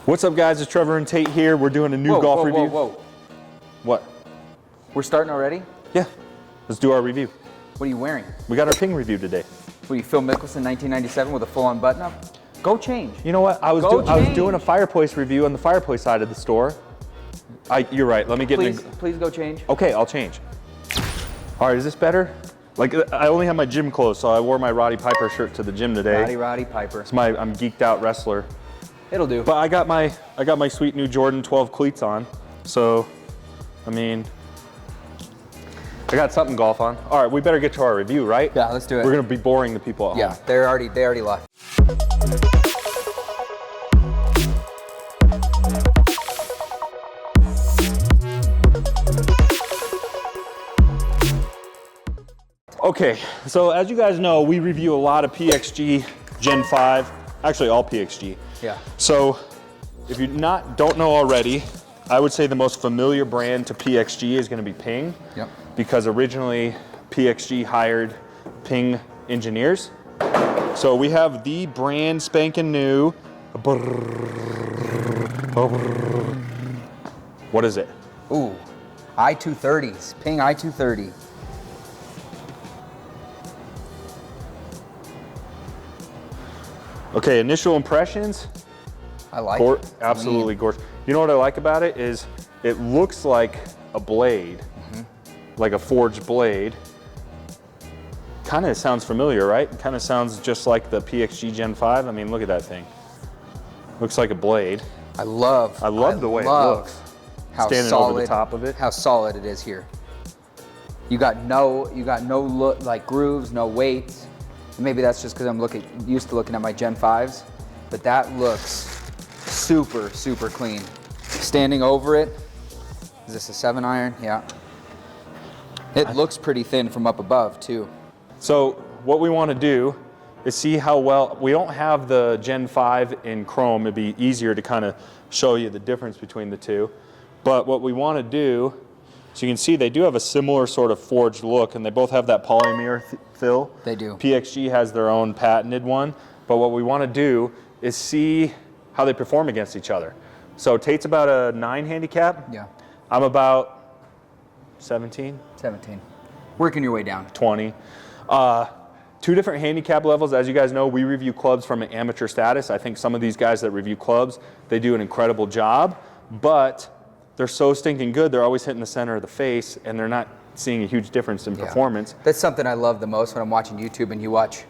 What's up, guys? It's Trevor and Tayte here. We're doing a new golf review. Whoa. What? We're starting already? Yeah. Let's do our review. What are you wearing? We got our ping review today. What are you, Phil Mickelson 1997 with a full-on button-up? Go change. You know what? I was doing a fireplace review on the fireplace side of the store. You're right. Let me get Please go change. Okay, I'll change. All right, is this better? Like, I only have my gym clothes, so I wore my Roddy Piper shirt to the gym today. Roddy Piper. It's I'm geeked out wrestler. It'll do. But I got my sweet new Jordan 12 cleats on. So, I mean, I got something golf on. All right, we better get to our review, right? Yeah, let's do it. We're gonna be boring the people at home. Yeah, they already left. Okay, so as you guys know, we review a lot of PXG Gen 5, actually all PXG. Yeah. So if you don't know already, I would say the most familiar brand to PXG is gonna be Ping. Yep. Because originally PXG hired Ping engineers. So we have the brand spanking new. What is it? Ooh, i230s, Ping i230. Okay, initial impressions. I like it. Absolutely gorgeous. You know what I like about it is it looks like a blade, like a forged blade. Kind of sounds familiar, right? Kind of sounds just like the PXG Gen 5. I mean, look at that thing. Looks like a blade. I love the way it looks. How standing solid, over the top of it. How solid it is here. You got no like grooves, no weights. Maybe that's just because I'm used to looking at my Gen 5s, but that looks super, super clean. Standing over it, is this a 7 iron? Yeah. It looks pretty thin from up above too. So what we want to do is see how well, we don't have the Gen 5 in chrome. It'd be easier to kind of show you the difference between the two. But what we want to do, so you can see they do have a similar sort of forged look, and they both have that polymer fill. They do. PXG has their own patented one, but what we want to do is see how they perform against each other. So Tate's about a 9 handicap. Yeah. I'm about 17. 17. Working your way down. 20. Two different handicap levels. As you guys know, we review clubs from an amateur status. I think some of these guys that review clubs, they do an incredible job, but they're so stinking good, they're always hitting the center of the face, and they're not seeing a huge difference in performance. That's something I love the most when I'm watching YouTube and you watch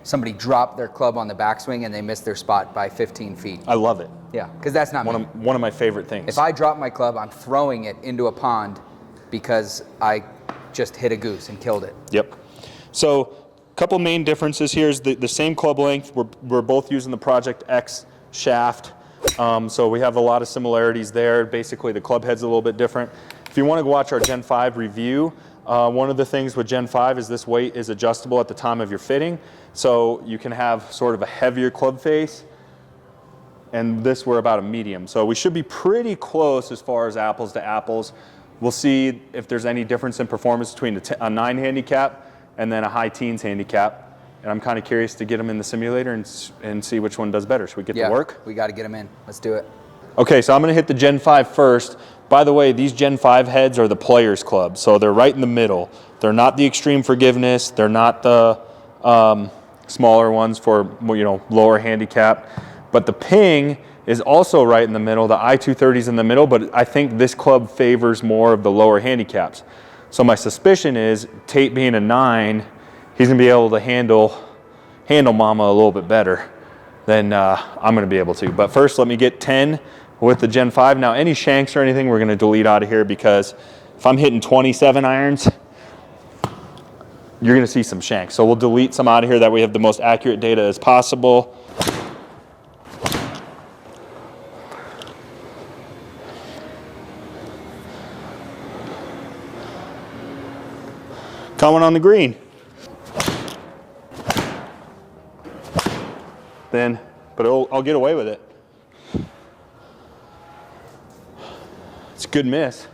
somebody drop their club on the backswing and they miss their spot by 15 feet. I love it. Yeah, because that's not me. One of my favorite things. If I drop my club, I'm throwing it into a pond because I just hit a goose and killed it. Yep. So a couple main differences here is the same club length. We're both using the Project X shaft. So we have a lot of similarities there. Basically, the club head's a little bit different. If you want to go watch our Gen 5 review, one of the things with Gen 5 is this weight is adjustable at the time of your fitting. So you can have sort of a heavier club face, and this we're about a medium. So we should be pretty close as far as apples to apples. We'll see if there's any difference in performance between a 9 handicap and then a high teens handicap. And I'm kind of curious to get them in the simulator and see which one does better. Should we get to work? We got to get them in. Let's do it. Okay, so I'm going to hit the Gen 5 first. By the way, these Gen 5 heads are the Players Club, so they're right in the middle. They're not the Extreme Forgiveness. They're not the smaller ones for lower handicap. But the Ping is also right in the middle. The i230 is in the middle, but I think this club favors more of the lower handicaps. So my suspicion is Tayte being a 9, he's going to be able to handle Mama a little bit better than I'm going to be able to. But first, let me get 10 with the Gen 5. Now, any shanks or anything, we're going to delete out of here because if I'm hitting 27 irons, you're going to see some shanks. So we'll delete some out of here that we have the most accurate data as possible. Coming on the green. But I'll get away with it. It's a good miss.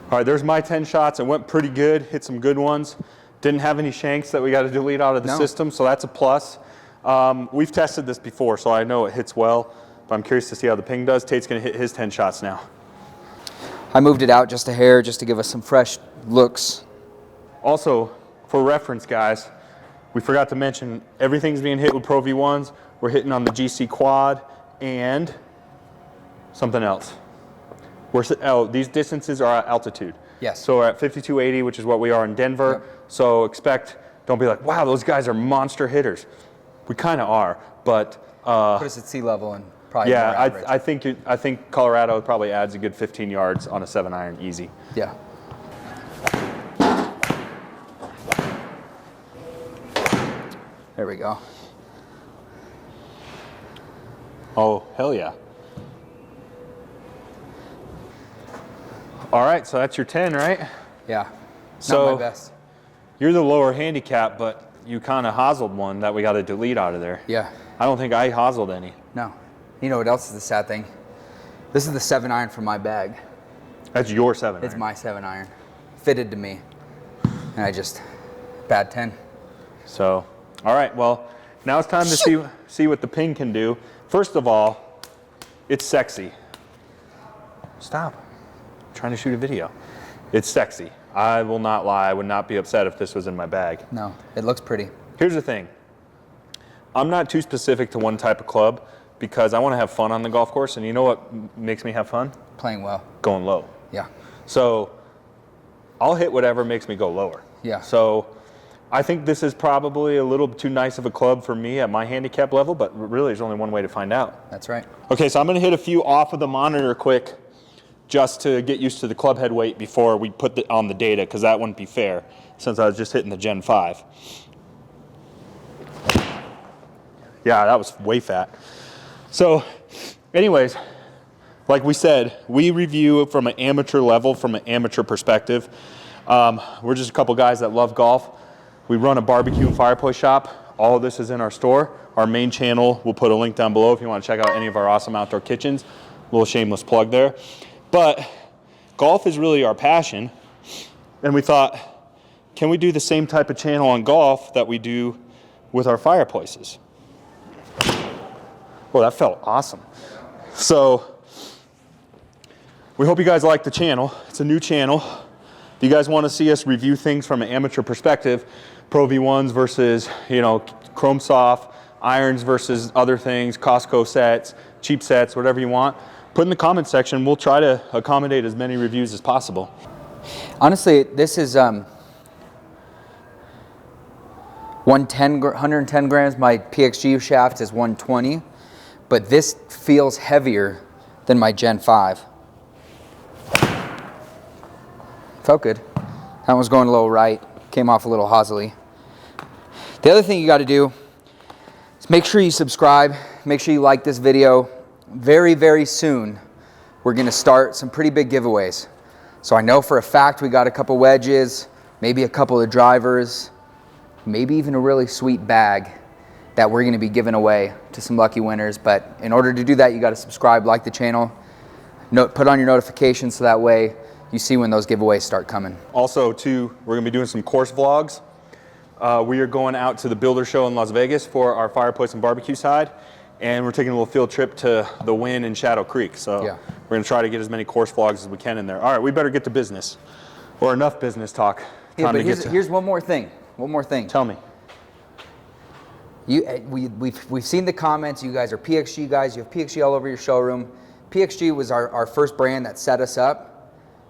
All right, there's my 10 shots. It went pretty good, hit some good ones. Didn't have any shanks that we got to delete out of the system, so that's a plus. We've tested this before, so I know it hits well. but I'm curious to see how the ping does. Tate's gonna hit his 10 shots now. I moved it out just a hair just to give us some fresh looks. Also, for reference, guys, we forgot to mention everything's being hit with Pro V1s. We're hitting on the GC Quad and something else. These distances are at altitude. Yes. So we're at 5280, which is what we are in Denver. Yep. So don't be like, wow, those guys are monster hitters. We kind of are, but Put us at sea level and probably more yeah, average. I think Colorado probably adds a good 15 yards on a 7-iron easy. Yeah. There we go. Oh, hell yeah. All right, so that's your 10, right? Yeah. So Not my best. you're the lower handicap, but you kind of hossled one that we got to delete out of there. Yeah. I don't think I hossled any. No. You know what else is the sad thing? This is the 7-iron from my bag. That's your 7-iron. It's my 7-iron. Fitted to me. And I just, bad 10. So, all right, well, now it's time to see what the ping can do. First of all, it's sexy. Stop. I'm trying to shoot a video. It's sexy. I will not lie. I would not be upset if this was in my bag. No, it looks pretty. Here's the thing. I'm not too specific to one type of club because I want to have fun on the golf course. And you know what makes me have fun? Playing well. Going low. Yeah. So I'll hit whatever makes me go lower. Yeah. So I think this is probably a little too nice of a club for me at my handicap level, but really there's only one way to find out. That's right. Okay, so I'm going to hit a few off of the monitor quick just to get used to the club head weight before we put it on the data, because that wouldn't be fair since I was just hitting the Gen 5. Yeah, that was way fat. So anyways, like we said, we review from an amateur level, from an amateur perspective. We're just a couple guys that love golf. We run a barbecue and fireplace shop. All of this is in our store. Our main channel, we'll put a link down below if you want to check out any of our awesome outdoor kitchens. A little shameless plug there. But golf is really our passion. And we thought, can we do the same type of channel on golf that we do with our fireplaces? Well, that felt awesome. So we hope you guys like the channel. It's a new channel. If you guys want to see us review things from an amateur perspective, Pro V1s versus, Chrome Soft, irons versus other things, Costco sets, cheap sets, whatever you want, put in the comment section. We'll try to accommodate as many reviews as possible. Honestly, this is 110 grams. My PXG shaft is 120, but this feels heavier than my Gen 5. Felt good. That one's going a little right. Came off a little hozzily. The other thing you got to do is make sure you subscribe. Make sure you like this video. Very, very soon, we're going to start some pretty big giveaways. So I know for a fact we got a couple wedges, maybe a couple of drivers, maybe even a really sweet bag that we're going to be giving away to some lucky winners. But in order to do that, you got to subscribe, like the channel, put on your notifications so that way you see when those giveaways start coming. Also, too, we're going to be doing some course vlogs. We are going out to the Builder Show in Las Vegas for our fireplace and barbecue side, and we're taking a little field trip to the Wynn and Shadow Creek. So yeah, we're going to try to get as many course vlogs as we can in there. All right, we better get to business, or enough business talk. Yeah, but here's one more thing. One more thing. Tell me. We've seen the comments. You guys are PXG guys. You have PXG all over your showroom. PXG was our first brand that set us up.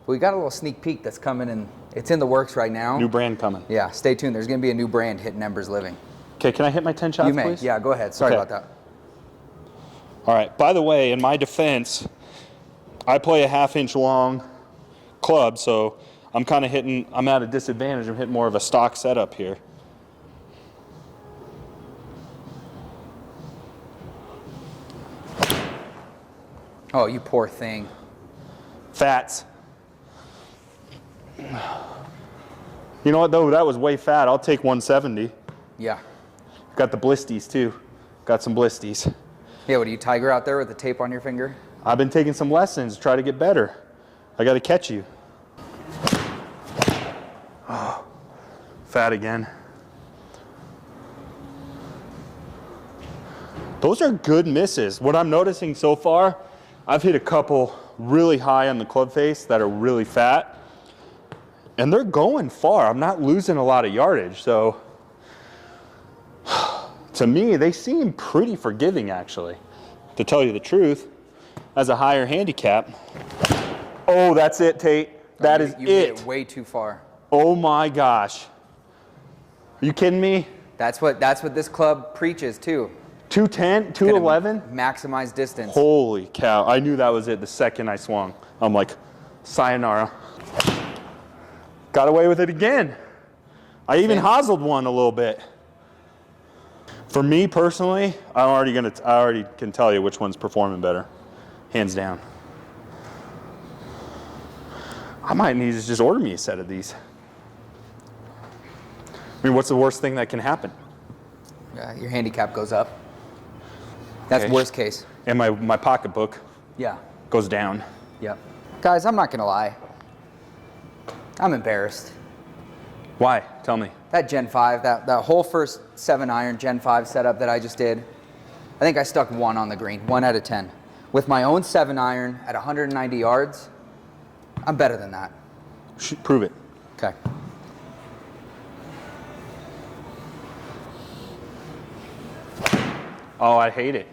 We got a little sneak peek that's coming, and it's in the works right now. New brand coming. Yeah, stay tuned. There's going to be a new brand hitting Embers Living. Okay, can I hit my 10 shots, you may. please? Yeah, go ahead. Sorry Okay. about that. All right, by the way, in my defense, I play a 1/2-inch long club, so I'm kind of hitting, I'm at a disadvantage. I'm hitting more of a stock setup here. Oh, you poor thing. Fats. You know what, though? That was way fat. I'll take 170. Yeah. Got the blisties, too. Got some blisties. Yeah, what are you, Tiger out there with the tape on your finger? I've been taking some lessons to try to get better. I got to catch you. Oh, fat again. Those are good misses. What I'm noticing so far, I've hit a couple really high on the club face that are really fat, and they're going far. I'm not losing a lot of yardage, so to me, they seem pretty forgiving, actually, to tell you the truth, as a higher handicap. Oh, that's it, Tate. That is you it. hit it way too far. Oh my gosh. Are you kidding me? That's what this club preaches too. 210, 211? Maximize distance. Holy cow. I knew that was it the second I swung. I'm like, sayonara. Got away with it again. I even hoselled one a little bit. For me personally, I already can tell you which one's performing better. Hands down. I might need to just order me a set of these. I mean, what's the worst thing that can happen? Your handicap goes up. That's worst case. And my pocketbook goes down. Yep. Guys, I'm not gonna lie. I'm embarrassed. Why? Tell me. That Gen 5, that whole first 7 iron Gen 5 setup that I just did, I think I stuck 1 on the green, 1 out of 10. With my own 7 iron at 190 yards, I'm better than that. Prove it. Okay. Oh, I hate it.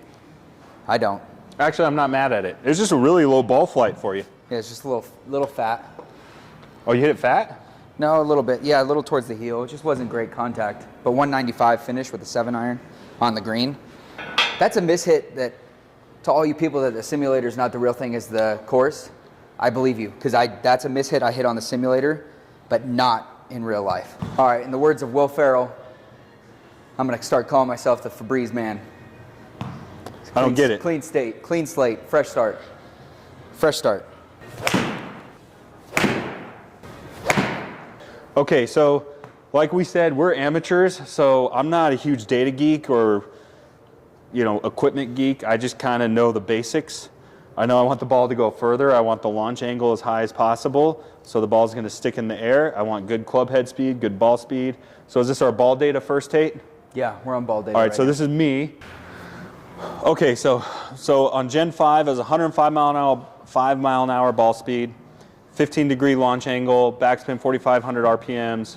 I don't. Actually, I'm not mad at it. It's just a really low ball flight for you. Yeah, it's just a little fat. Oh, you hit it fat? No, a little bit. Yeah, a little towards the heel. It just wasn't great contact. But 195 finish with a 7 iron on the green. That's a mishit that, to all you people that the simulator is not the real thing, is the course. I believe you, because that's a mishit I hit on the simulator, but not in real life. All right, in the words of Will Ferrell, I'm going to start calling myself the Febreze man. I don't get it. Clean slate, fresh start. Fresh start. Okay, so like we said, we're amateurs, so I'm not a huge data geek or, equipment geek. I just kind of know the basics. I know I want the ball to go further. I want the launch angle as high as possible, so the ball's going to stick in the air. I want good club head speed, good ball speed. So is this our ball data first, Tate? Yeah, we're on ball data. All right, so this is me. Okay, so on Gen 5 is 105 mile an hour ball speed, 15-degree launch angle, backspin 4,500 RPMs,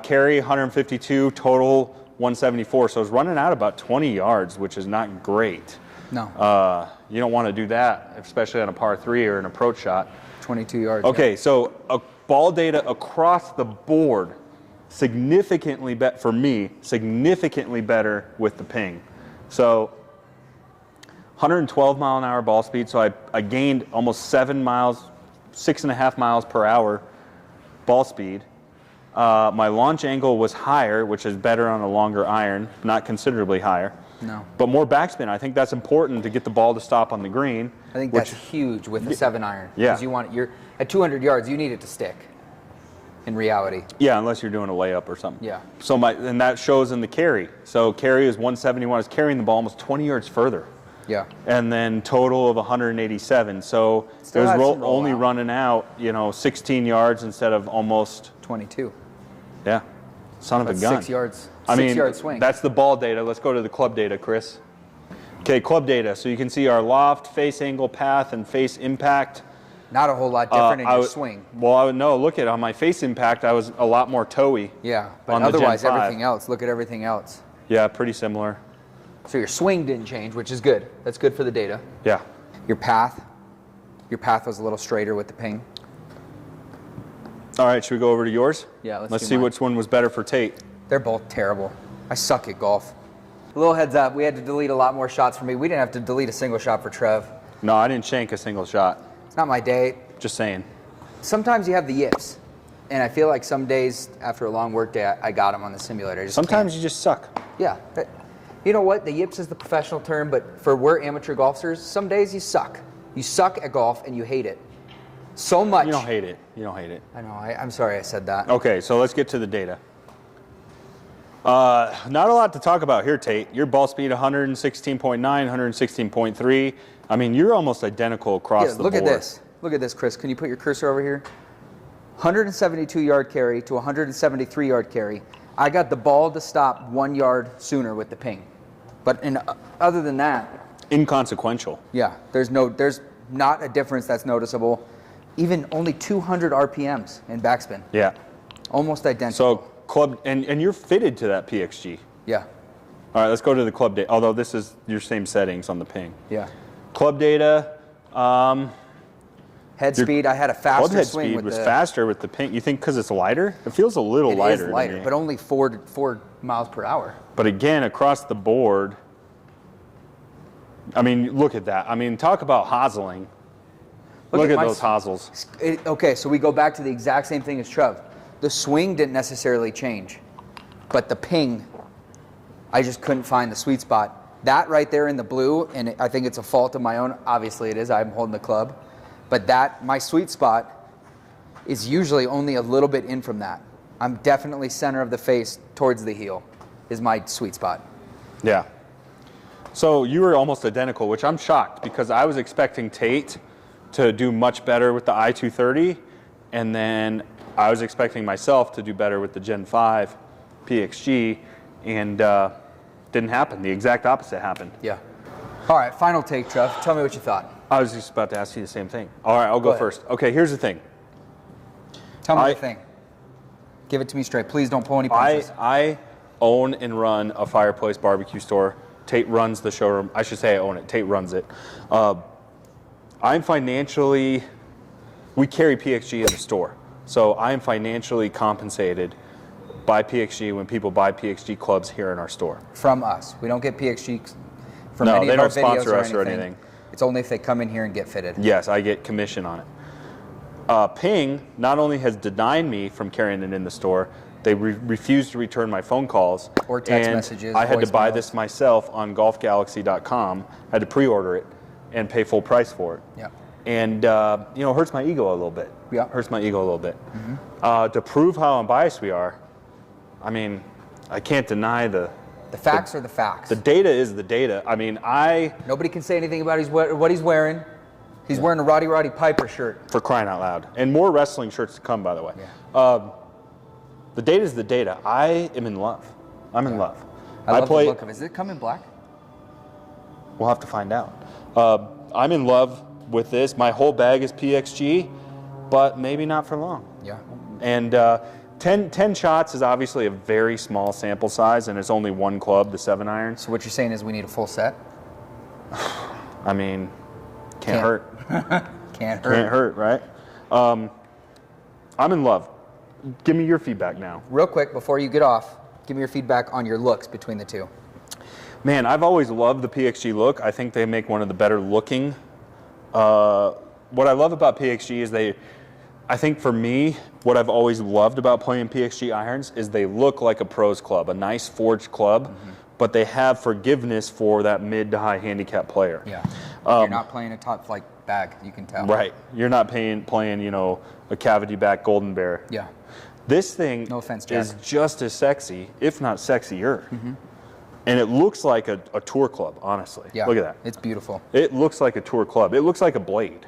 carry 152, total 174. So it's running out about 20 yards, which is not great. No. You don't want to do that, especially on a par 3 or an approach shot. 22 yards. Okay, so ball data across the board, significantly better for me, significantly better with the ping. So 112 mile an hour ball speed, so I gained almost 7 miles, 6.5 miles per hour ball speed. My launch angle was higher, which is better on a longer iron, not considerably higher. No. But more backspin. I think that's important to get the ball to stop on the green. I think that's huge with the 7 iron. Yeah. Because you're at 200 yards, you need it to stick. In reality. Yeah, unless you're doing a layup or something. Yeah. So and that shows in the carry. So carry is 171. I was carrying the ball almost 20 yards further. Yeah. And then total of 187. So it was only running out, 16 yards instead of almost 22. Yeah. Son of a gun. 6 yards. I mean, 6 yard swing. That's the ball data. Let's go to the club data, Chris. Okay, club data. So you can see our loft, face angle, path, and face impact. Not a whole lot different in your swing. Well, look at on my face impact, I was a lot more toey. Yeah, but otherwise everything else, look at everything else. Yeah, pretty similar. So your swing didn't change, which is good. That's good for the data. Yeah. Your path was a little straighter with the ping. All right, should we go over to yours? Yeah, let's see which one was better for Tate. They're both terrible. I suck at golf. A little heads up, we had to delete a lot more shots for me. We didn't have to delete a single shot for Trev. No, I didn't shank a single shot. It's not my day. Just saying. Sometimes you have the yips. And I feel like some days after a long work day, I got them on the simulator. Sometimes you just suck. Yeah. You know what? The yips is the professional term, but for we're amateur golfers, some days you suck. You suck at golf and you hate it. So much. You don't hate it. You don't hate it. I know. I'm sorry I said that. Okay, so let's get to the data. Not a lot to talk about here, Tate. Your ball speed 116.9, 116.3. I mean, you're almost identical across the board. Look at this. Look at this, Chris. Can you put your cursor over here? 172 yard carry to 173 yard carry. I got the ball to stop 1 yard sooner with the ping. But other than that, inconsequential. yeah, there's not a difference that's noticeable. Even only 200 RPMs in backspin. Yeah. Almost identical. So club, and you're fitted to that PXG. Yeah. All right, let's go to the club data. Although this is your same settings on the ping. Yeah. Club data. Head speed, I had a faster club head swing speed with was the, faster with the ping. You think because it's lighter? It feels a little lighter. It is lighter, to me. but only 4 miles per hour. But again, across the board, I mean, look at that. I mean, talk about hozzling. Look at those hozzles. Okay, so we go back to the exact same thing as Trev. The swing didn't necessarily change, but the ping, I just couldn't find the sweet spot. That right there in the blue, and I think it's a fault of my own. Obviously it is, I'm holding the club. But my sweet spot is usually only a little bit in from that. I'm definitely center of the face towards the heel is my sweet spot. Yeah. So you were almost identical, which I'm shocked because I was expecting Tayte to do much better with the i230, and then I was expecting myself to do better with the Gen 5 PXG, and didn't happen. The exact opposite happened. Yeah. All right, final take, Trev. Tell me what you thought. I was just about to ask you the same thing. All right, I'll go first. Okay, here's the thing. Tell me the thing. Give it to me straight. Please don't pull any punches. I own and run a fireplace barbecue store. Tayte runs the showroom. I should say I own it. Tayte runs it. I'm financially, we carry PXG in the store. So I'm financially compensated by PXG when people buy PXG clubs here in our store. From us. We don't get PXG from No, any they of our don't sponsor videos us or anything. It's only if they come in here and get fitted. Yes, I get commission on it. Ping not only has denied me from carrying it in the store, they refused to return my phone calls. Or text messages. I had to buy voicemails. this myself on golfgalaxy.com, had to pre-order it and pay full price for it. Yeah. And, you know, hurts my ego a little bit. Yeah. Hurts my ego a little bit. To prove how unbiased we are, I mean, I can't deny the facts are the facts. The data is the data. I mean, Nobody can say anything about what he's wearing. He's wearing a Roddy Piper shirt. For crying out loud. And more wrestling shirts to come, by the way. Yeah. The data is the data. I am in love. I'm in love. I love the look of it. Does it come in black? We'll have to find out. I'm in love with this. My whole bag is PXG, but maybe not for long. Yeah. And 10 shots is obviously a very small sample size, and it's only one club, the 7 iron. So what you're saying is we need a full set? I mean, can't hurt. Can't hurt. Can't hurt, right? I'm in love. Give me your feedback now. Real quick, before you get off, give me your feedback on your looks between the two. Man, I've always loved the PXG look. I think they make one of the better looking. What I love about PXG is I think for me, what I've always loved about playing PXG irons is they look like a pros club, a nice forged club, but they have forgiveness for that mid to high handicap player. Yeah. You're not playing a top flight bag, you can tell. Right. You're not playing, you know, a cavity back Golden Bear. Yeah. This thing No offense, Jack. is just as sexy, if not sexier. And it looks like a tour club, honestly. Yeah. Look at that. It's beautiful. It looks like a tour club. It looks like a blade.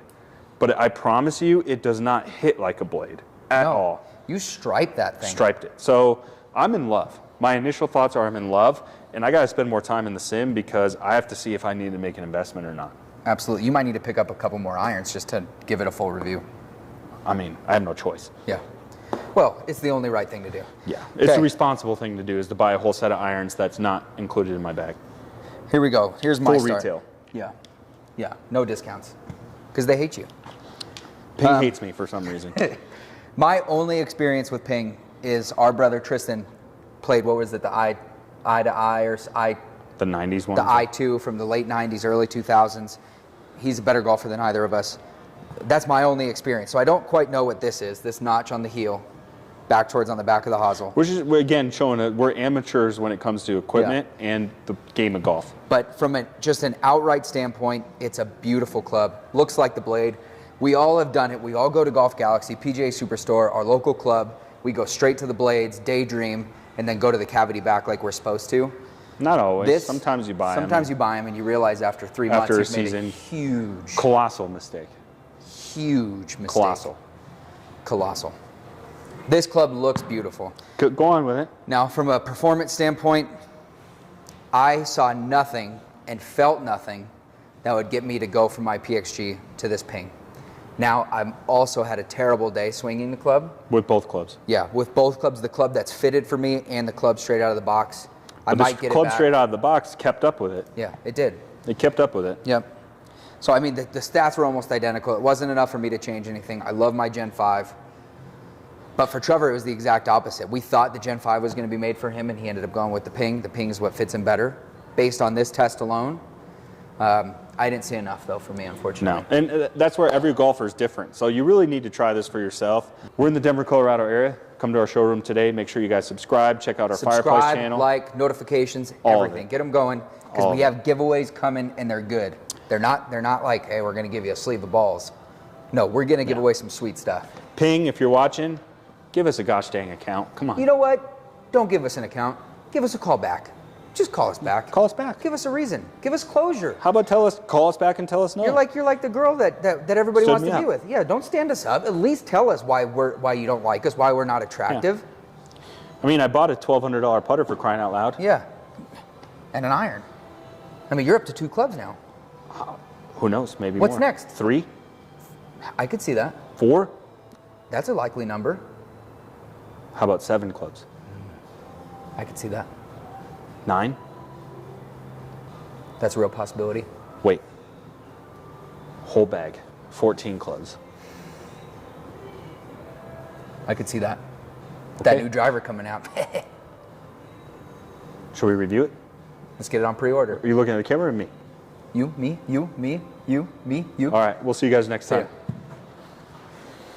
But I promise you, it does not hit like a blade at all. You striped that thing. Striped it. So I'm in love. My initial thoughts are I'm in love, and I got to spend more time in the sim because I have to see if I need to make an investment or not. Absolutely. You might need to pick up a couple more irons just to give it a full review. I mean, I have no choice. Yeah. Well, it's the only right thing to do. Yeah. It's the responsible thing to do is to buy a whole set of irons that's not included in my bag. Here we go. Here's my Full start. retail. Yeah. Yeah. No discounts. Because they hate you. Ping hates me for some reason. My only experience with Ping is our brother Tristan played, what was it, the I to I or I? The 90s one? The I2 from the late 90s, early 2000s. He's a better golfer than either of us. That's my only experience. So I don't quite know what this is, this notch on the heel, back towards on the back of the hosel. Which is, again, showing that we're amateurs when it comes to equipment and the game of golf. But from just an outright standpoint, it's a beautiful club. Looks like the blade. We all have done it. We all go to Golf Galaxy, PGA Superstore, our local club. We go straight to the blades, daydream, and then go to the cavity back like we're supposed to. Not always. Sometimes you buy them. Sometimes you buy them and you realize after 3 months After a you've season. made a huge, Colossal mistake. huge mistake. Colossal. Colossal. This club looks beautiful. Go on with it. Now, from a performance standpoint, I saw nothing and felt nothing that would get me to go from my PXG to this ping. Now, I've also had a terrible day swinging the club. With both clubs? Yeah, with both clubs, the club that's fitted for me and the club straight out of the box. I might get it back. The club straight out of the box kept up with it. Yeah, it did. It kept up with it. Yep. So, I mean, the stats were almost identical. It wasn't enough for me to change anything. I love my Gen 5. But for Trevor, it was the exact opposite. We thought the Gen 5 was going to be made for him, and he ended up going with the ping. The ping is what fits him better. Based on this test alone, I didn't see enough, though, for me, unfortunately. No, and that's where every golfer is different. So you really need to try this for yourself. We're in the Denver, Colorado area. Come to our showroom today. Make sure you guys subscribe. Check out our Fireplace channel. Like, notifications, All everything. Get them going, because we have giveaways coming, and they're good. They're not like, hey, we're going to give you a sleeve of balls. No, we're going to give away some sweet stuff. Ping, if you're watching, give us a gosh dang account. Come on. You know what? Don't give us an account. Give us a call back. Just call us back. Call us back. Give us a reason. Give us closure. How about call us back and tell us no? You're like the girl that everybody Stood wants me to up. be with. Yeah, don't stand us up. At least tell us why you don't like us, why we're not attractive. Yeah. I mean, I bought a $1,200 putter for crying out loud. Yeah. And an iron. I mean, you're up to 2 clubs now. Who knows? Maybe What's more. next? 3? I could see that. 4? That's a likely number. How about 7 clubs? I could see that. 9? That's a real possibility. Wait. Whole bag. 14 clubs. I could see that. Okay. That new driver coming out. Should we review it? Let's get it on pre-order. Are you looking at the camera or me? You, me, you, me, you, me, you. All right. We'll see you guys next time. ya.